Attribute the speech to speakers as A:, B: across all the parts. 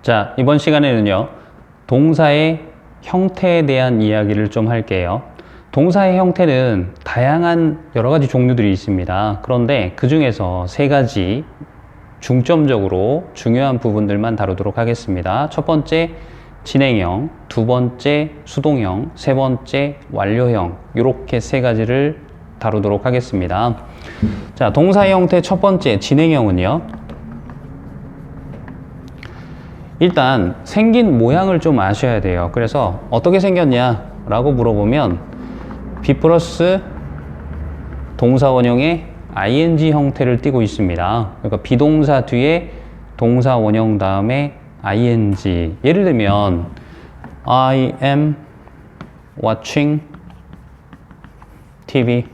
A: 자, 이번 시간에는요, 동사의 형태에 대한 이야기를 좀 할게요. 동사의 형태는 다양한 여러 가지 종류들이 있습니다. 그런데 그 중에서 세 가지 중점적으로 중요한 부분들만 다루도록 하겠습니다. 첫 번째, 진행형, 두 번째, 수동형, 세 번째, 완료형, 이렇게 세 가지를 다루도록 하겠습니다. 자, 동사의 형태 첫 번째, 진행형은요, 일단 생긴 모양을 좀 아셔야 돼요. 그래서 어떻게 생겼냐 라고 물어보면 be 플러스 동사 원형의 ing 형태를 띠고 있습니다. 그러니까 비동사 뒤에 동사 원형 다음에 ing. 예를 들면 I am watching TV.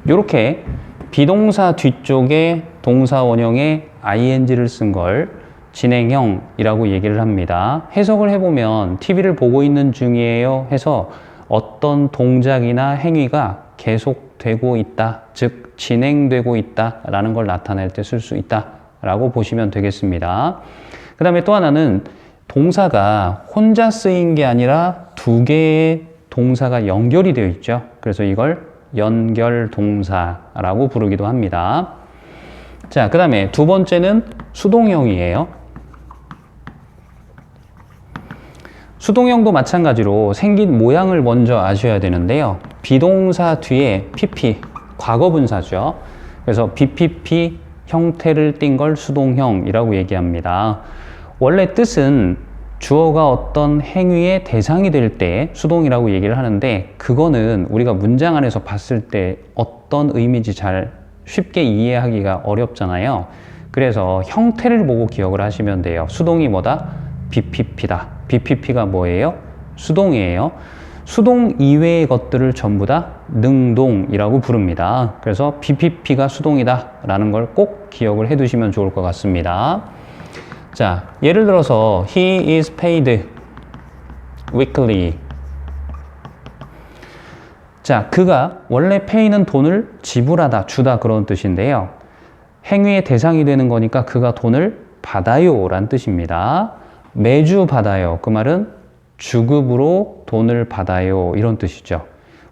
A: 이렇게 비동사 뒤쪽에 동사 원형의 ing를 쓴 걸 진행형이라고 얘기를 합니다. 해석을 해보면 TV를 보고 있는 중이에요 해서 어떤 동작이나 행위가 계속되고 있다, 즉 진행되고 있다 라는 걸 나타낼 때 쓸 수 있다 라고 보시면 되겠습니다. 그 다음에 또 하나는 동사가 혼자 쓰인 게 아니라 두 개의 동사가 연결이 되어 있죠. 그래서 이걸 연결동사라고 부르기도 합니다. 자, 그 다음에 두 번째는 수동형이에요. 수동형도 마찬가지로 생긴 모양을 먼저 아셔야 되는데요. 비동사 뒤에 PP, 과거분사죠. 그래서 BPP 형태를 띈 걸 수동형이라고 얘기합니다. 원래 뜻은 주어가 어떤 행위의 대상이 될 때 수동이라고 얘기를 하는데 그거는 우리가 문장 안에서 봤을 때 어떤 의미인지 잘 쉽게 이해하기가 어렵잖아요. 그래서 형태를 보고 기억을 하시면 돼요. 수동이 뭐다? BPP다. BPP가 뭐예요? 수동이에요. 수동 이외의 것들을 전부 다 능동이라고 부릅니다. 그래서 BPP가 수동이다 라는 걸 꼭 기억을 해 두시면 좋을 것 같습니다. 자, 예를 들어서 He is paid weekly. 자, 그가 원래 pay는 돈을 지불하다, 주다 그런 뜻인데요. 행위의 대상이 되는 거니까 그가 돈을 받아요 라는 뜻입니다. 매주 받아요. 그 말은 주급으로 돈을 받아요. 이런 뜻이죠.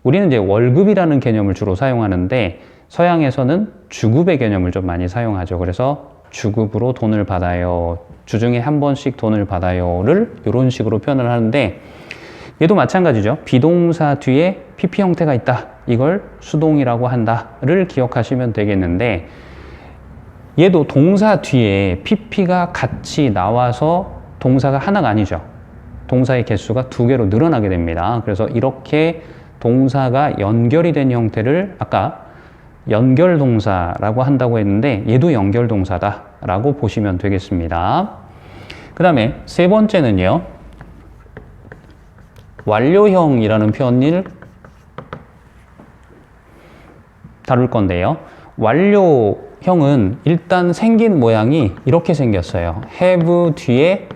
A: 우리는 이제 월급이라는 개념을 주로 사용하는데 서양에서는 주급의 개념을 좀 많이 사용하죠. 그래서 주급으로 돈을 받아요. 주중에 한 번씩 돈을 받아요를 이런 식으로 표현을 하는데 얘도 마찬가지죠. 비동사 뒤에 PP 형태가 있다. 이걸 수동이라고 한다를 기억하시면 되겠는데 얘도 동사 뒤에 PP가 같이 나와서 동사가 하나가 아니죠. 동사의 개수가 두 개로 늘어나게 됩니다. 그래서 이렇게 동사가 연결이 된 형태를 아까 연결동사라고 한다고 했는데 얘도 연결동사다라고 보시면 되겠습니다. 그 다음에 세 번째는요. 완료형이라는 표현을 다룰 건데요. 완료형은 일단 생긴 모양이 이렇게 생겼어요. have 뒤에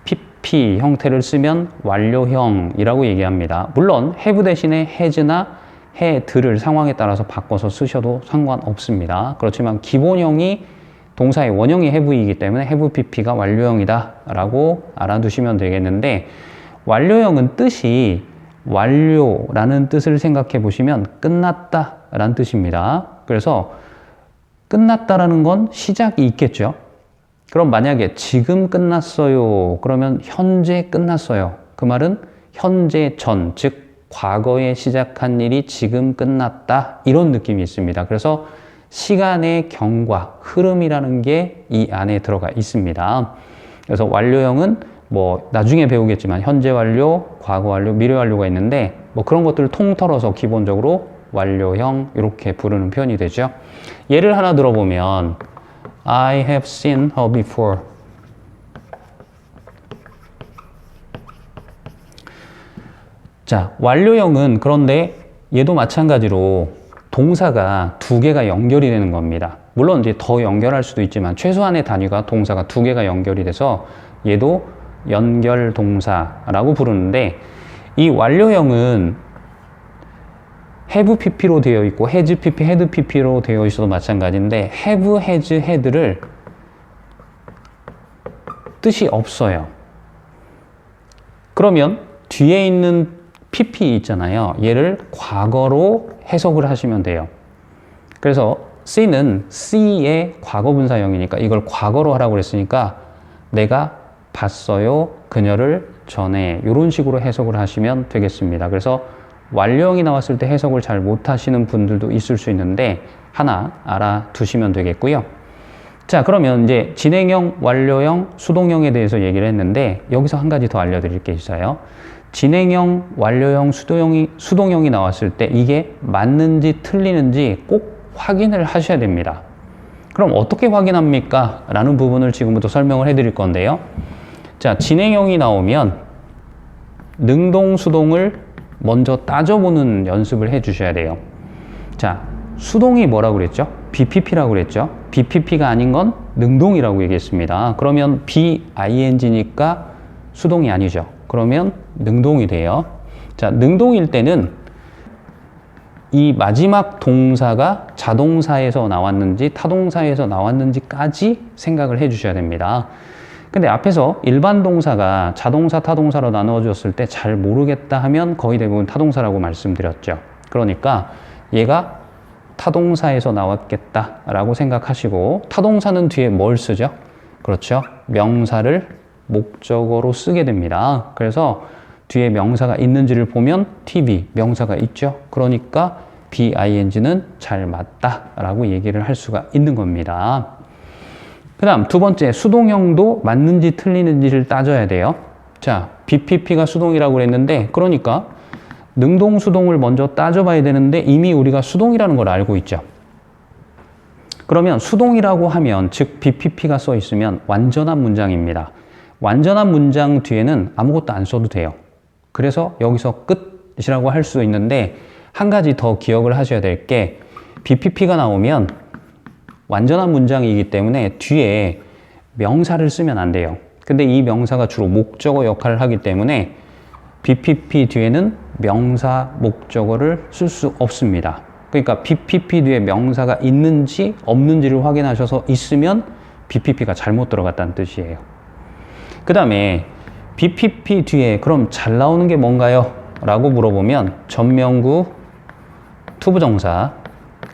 A: PP 형태를 쓰면 완료형이라고 얘기합니다. 물론 have 대신에 has나 had를 상황에 따라서 바꿔서 쓰셔도 상관없습니다. 그렇지만 기본형이 동사의 원형이 have이기 때문에 have PP가 완료형이다 라고 알아두시면 되겠는데 완료형은 뜻이 완료라는 뜻을 생각해 보시면 끝났다 라는 뜻입니다. 그래서 끝났다라는 건 시작이 있겠죠. 그럼 만약에 지금 끝났어요. 그러면 현재 끝났어요. 그 말은 현재 전, 즉 과거에 시작한 일이 지금 끝났다. 이런 느낌이 있습니다. 그래서 시간의 경과, 흐름이라는 게 이 안에 들어가 있습니다. 그래서 완료형은 뭐 나중에 배우겠지만 현재 완료, 과거 완료, 미래 완료가 있는데 뭐 그런 것들을 통틀어서 기본적으로 완료형 이렇게 부르는 표현이 되죠. 예를 하나 들어보면 I have seen her before. 자, 완료형은 그런데 얘도 마찬가지로 동사가 두 개가 연결이 되는 겁니다. 물론 이제 더 연결할 수도 있지만 최소한의 단위가 동사가 두 개가 연결이 돼서 얘도 연결동사라고 부르는데 이 완료형은 have pp로 되어 있고 has pp, had pp로 되어 있어도 마찬가지인데 have, has, had를 뜻이 없어요. 그러면 뒤에 있는 PP 있잖아요. 얘를 과거로 해석을 하시면 돼요. 그래서 C는 C의 과거분사형이니까 이걸 과거로 하라고 그랬으니까 내가 봤어요. 그녀를 전에 이런 식으로 해석을 하시면 되겠습니다. 그래서 완료형이 나왔을 때 해석을 잘 못하시는 분들도 있을 수 있는데 하나 알아두시면 되겠고요. 자, 그러면 이제 진행형, 완료형, 수동형에 대해서 얘기를 했는데 여기서 한 가지 더 알려드릴 게 있어요. 진행형, 완료형, 수동형이 나왔을 때 이게 맞는지 틀리는지 꼭 확인을 하셔야 됩니다. 그럼 어떻게 확인합니까? 라는 부분을 지금부터 설명을 해드릴 건데요. 자, 진행형이 나오면 능동, 수동을 먼저 따져보는 연습을 해 주셔야 돼요. 자, 수동이 뭐라고 그랬죠? BPP라고 그랬죠? BPP가 아닌 건 능동이라고 얘기했습니다. 그러면 BING니까 수동이 아니죠. 그러면 능동이 돼요. 자, 능동일 때는 이 마지막 동사가 자동사에서 나왔는지 타동사에서 나왔는지까지 생각을 해 주셔야 됩니다. 근데 앞에서 일반 동사가 자동사, 타동사로 나누어졌을 때 잘 모르겠다 하면 거의 대부분 타동사라고 말씀드렸죠. 그러니까 얘가 타동사에서 나왔겠다라고 생각하시고 타동사는 뒤에 뭘 쓰죠? 그렇죠. 명사를 목적어로 쓰게 됩니다. 그래서 뒤에 명사가 있는지를 보면 TV, 명사가 있죠. 그러니까 BING는 잘 맞다라고 얘기를 할 수가 있는 겁니다. 그 다음 두 번째, 수동형도 맞는지 틀리는지를 따져야 돼요. 자, BPP가 수동이라고 그랬는데 그러니까 능동, 수동을 먼저 따져봐야 되는데 이미 우리가 수동이라는 걸 알고 있죠. 그러면 수동이라고 하면 즉 BPP가 써 있으면 완전한 문장입니다. 완전한 문장 뒤에는 아무것도 안 써도 돼요. 그래서 여기서 끝이라고 할 수 있는데 한 가지 더 기억을 하셔야 될 게 BPP가 나오면 완전한 문장이기 때문에 뒤에 명사를 쓰면 안 돼요. 근데 이 명사가 주로 목적어 역할을 하기 때문에 BPP 뒤에는 명사, 목적어를 쓸 수 없습니다. 그러니까 BPP 뒤에 명사가 있는지 없는지를 확인하셔서 있으면 BPP가 잘못 들어갔다는 뜻이에요. 그 다음에 BPP 뒤에 그럼 잘 나오는 게 뭔가요? 라고 물어보면 전명구, 투부정사,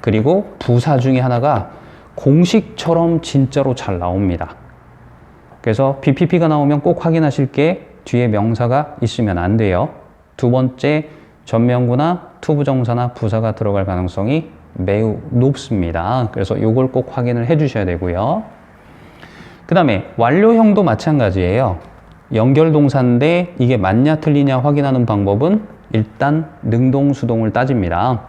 A: 그리고 부사 중에 하나가 공식처럼 진짜로 잘 나옵니다. 그래서 BPP가 나오면 꼭 확인하실 게 뒤에 명사가 있으면 안 돼요. 두 번째, 전명구나 투부정사나 부사가 들어갈 가능성이 매우 높습니다. 그래서 이걸 꼭 확인을 해 주셔야 되고요. 그 다음에 완료형도 마찬가지예요. 연결동사인데 이게 맞냐 틀리냐 확인하는 방법은 일단 능동, 수동을 따집니다.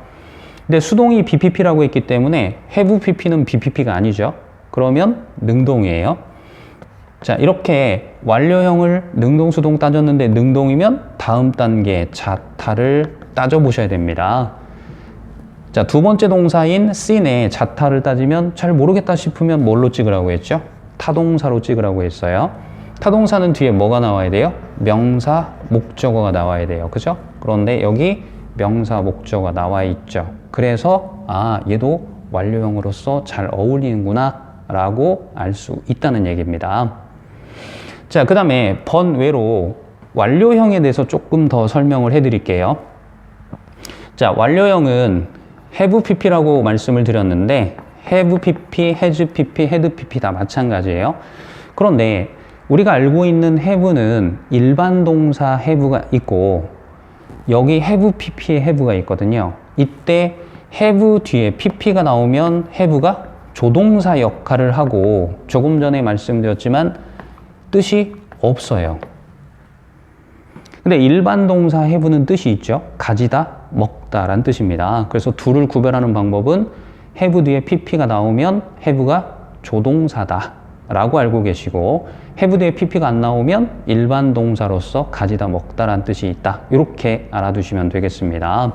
A: 근데 수동이 BPP라고 했기 때문에 have PP는 BPP가 아니죠. 그러면 능동이에요. 자, 이렇게 완료형을 능동, 수동 따졌는데 능동이면 다음 단계 자타를 따져보셔야 됩니다. 자, 두 번째 동사인 C네 자타를 따지면 잘 모르겠다 싶으면 뭘로 찍으라고 했죠? 타동사로 찍으라고 했어요. 타동사는 뒤에 뭐가 나와야 돼요? 명사, 목적어가 나와야 돼요. 그죠? 그런데 여기 명사, 목적어가 나와 있죠. 그래서 얘도 완료형으로서 잘 어울리는구나 라고 알 수 있다는 얘기입니다. 자, 그 다음에 번외로 완료형에 대해서 조금 더 설명을 해 드릴게요. 자, 완료형은 have pp라고 말씀을 드렸는데 have pp, has pp, had pp 다 마찬가지예요. 그런데 우리가 알고 있는 have는 일반 동사 have가 있고 여기 have pp에 have가 있거든요. 이때 have 뒤에 pp가 나오면 have가 조동사 역할을 하고 조금 전에 말씀드렸지만 뜻이 없어요. 근데 일반 동사 have는 뜻이 있죠. 가지다, 먹다 라는 뜻입니다. 그래서 둘을 구별하는 방법은 have 뒤에 pp가 나오면 have가 조동사다 라고 알고 계시고 have 뒤에 pp가 안 나오면 일반 동사로서 가지다, 먹다 라는 뜻이 있다. 이렇게 알아두시면 되겠습니다.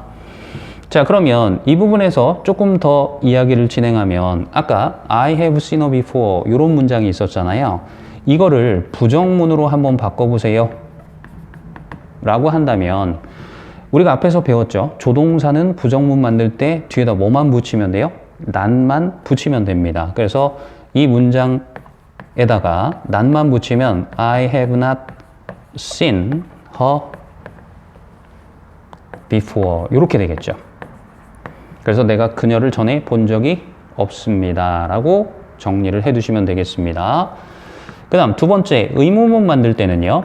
A: 자, 그러면 이 부분에서 조금 더 이야기를 진행하면 아까 I have seen her before 이런 문장이 있었잖아요. 이거를 부정문으로 한번 바꿔보세요 라고 한다면 우리가 앞에서 배웠죠. 조동사는 부정문 만들 때 뒤에다 뭐만 붙이면 돼요? 난만 붙이면 됩니다. 그래서 이 문장 e다가 not만 붙이면 I have not seen her before 이렇게 되겠죠. 그래서 내가 그녀를 전에 본 적이 없습니다 라고 정리를 해 두시면 되겠습니다. 그 다음 두 번째, 의문문 만들 때는요,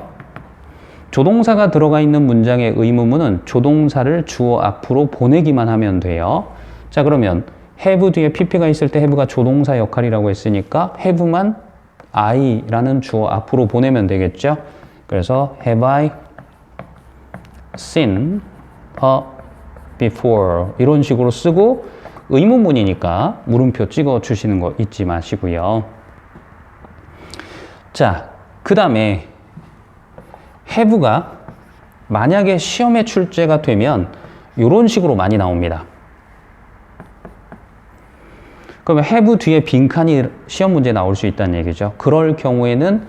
A: 조동사가 들어가 있는 문장의 의문문은 조동사를 주어 앞으로 보내기만 하면 돼요. 자, 그러면 have 뒤에 pp가 있을 때 have가 조동사 역할이라고 했으니까 have만 I라는 주어 앞으로 보내면 되겠죠. 그래서 have I seen her before 이런 식으로 쓰고, 의문문이니까 물음표 찍어 주시는 거 잊지 마시고요. 자, 그 다음에 have가 만약에 시험에 출제가 되면 이런 식으로 많이 나옵니다. 그러면 have 뒤에 빈칸이 시험 문제에 나올 수 있다는 얘기죠. 그럴 경우에는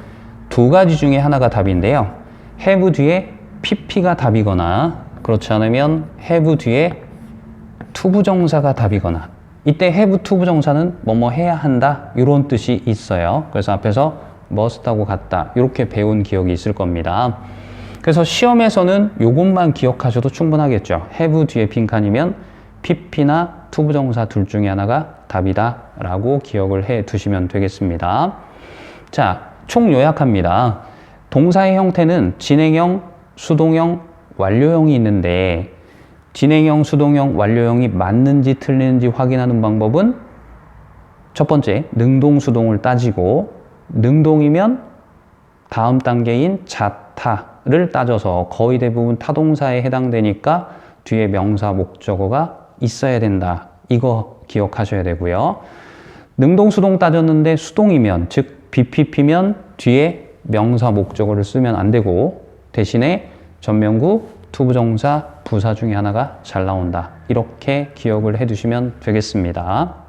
A: 두 가지 중에 하나가 답인데요. have 뒤에 pp가 답이거나, 그렇지 않으면 have 뒤에 투부정사가 답이거나, 이때 have 투부정사는 뭐뭐 해야 한다 이런 뜻이 있어요. 그래서 앞에서 must하고 같다 이렇게 배운 기억이 있을 겁니다. 그래서 시험에서는 이것만 기억하셔도 충분하겠죠. have 뒤에 빈칸이면 pp나 투부정사 둘 중에 하나가 답이다 라고 기억을 해 두시면 되겠습니다. 자, 총 요약합니다. 동사의 형태는 진행형, 수동형, 완료형이 있는데, 진행형, 수동형, 완료형이 맞는지 틀리는지 확인하는 방법은 첫 번째, 능동, 수동을 따지고, 능동이면 다음 단계인 자타를 따져서 거의 대부분 타동사에 해당되니까 뒤에 명사, 목적어가 있어야 된다. 이거 기억하셔야 되고요. 능동, 수동 따졌는데 수동이면, 즉 BPP면 뒤에 명사, 목적어를 쓰면 안 되고 대신에 전면구, 투부정사, 부사 중에 하나가 잘 나온다. 이렇게 기억을 해두시면 되겠습니다.